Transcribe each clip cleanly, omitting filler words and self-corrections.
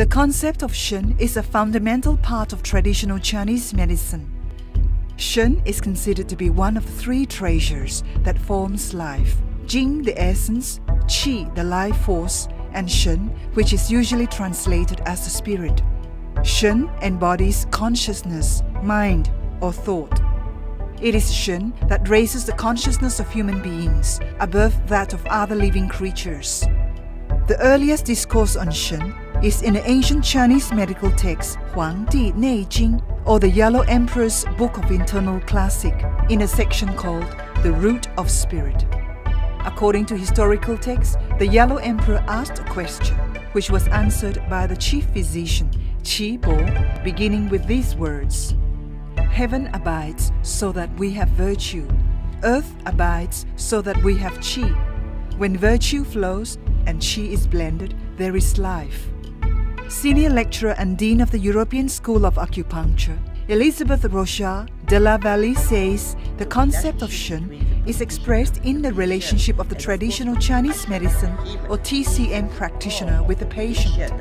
The concept of Shen is a fundamental part of traditional Chinese medicine. Shen is considered to be one of the three treasures that forms life: Jing, the essence; Qi, the life force; and Shen, which is usually translated as the spirit. Shen embodies consciousness, mind, or thought. It is Shen that raises the consciousness of human beings above that of other living creatures. The earliest discourse on Shen is in the ancient Chinese medical text Huangdi Nei Jing, or the Yellow Emperor's Book of Internal Classic, in a section called The Root of Spirit. According to historical texts, the Yellow Emperor asked a question, which was answered by the chief physician, Qi Bo, beginning with these words: "Heaven abides so that we have virtue. Earth abides so that we have Qi. When virtue flows and Qi is blended, there is life." Senior lecturer and dean of the European School of Acupuncture, Elisabeth Roja de la Vallée, says the concept of Shen is expressed in the relationship of the traditional Chinese medicine or TCM practitioner with the patient.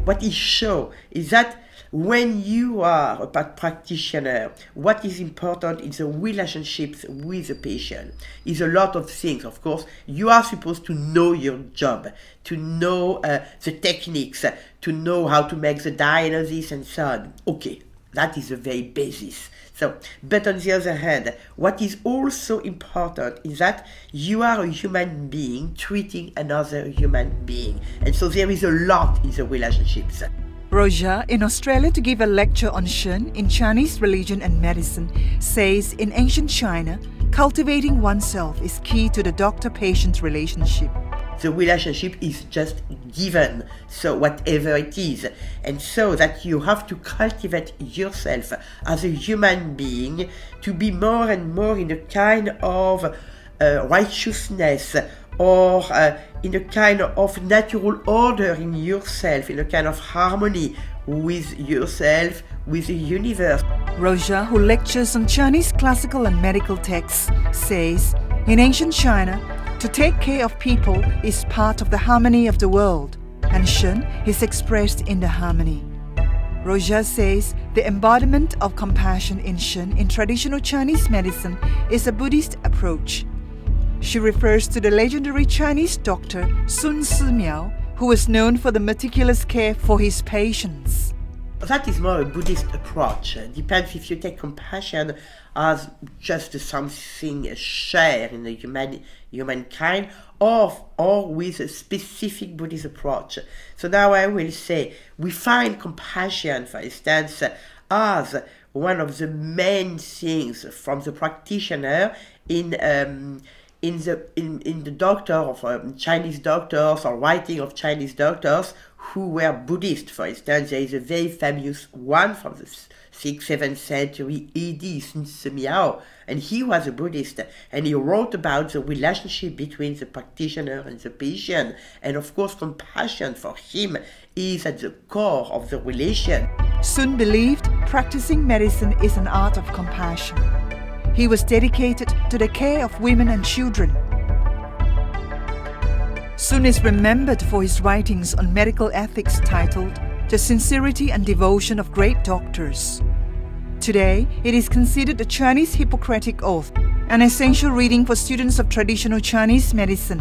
What is shown is that when you are a practitioner, what is important is the relationships with the patient. Is a lot of things, of course. You are supposed to know your job, to know the techniques, to know how to make the diagnosis and so on. Okay, that is the very basis. But on the other hand, what is also important is that you are a human being treating another human being. And so there is a lot in the relationships. Roja, in Australia to give a lecture on Shen in Chinese religion and medicine, says in ancient China, cultivating oneself is key to the doctor-patient relationship. The relationship is just given, so whatever it is. And so that you have to cultivate yourself as a human being to be more and more in a kind of righteousness, or in a kind of natural order in yourself, in a kind of harmony with yourself, with the universe. Roja, who lectures on Chinese classical and medical texts, says, in ancient China, to take care of people is part of the harmony of the world, and Shen is expressed in the harmony. Roja says the embodiment of compassion in Shen in traditional Chinese medicine is a Buddhist approach. She refers to the legendary Chinese doctor Sun Simiao, who was known for the meticulous care for his patients. That is more a Buddhist approach. It depends if you take compassion as just something shared in the humankind, or with a specific Buddhist approach. So now I will say, we find compassion, for instance, as one of the main things from the practitioner in the doctor of Chinese doctors, or writing of Chinese doctors who were Buddhist. For instance, there is a very famous one from the 6th, 7th century AD, Sun Simiao, and he was a Buddhist, and he wrote about the relationship between the practitioner and the patient, and of course compassion for him is at the core of the relation. Sun believed practicing medicine is an art of compassion. He was dedicated to the care of women and children. Sun is remembered for his writings on medical ethics titled The Sincerity and Devotion of Great Doctors. Today, it is considered the Chinese Hippocratic Oath, an essential reading for students of traditional Chinese medicine.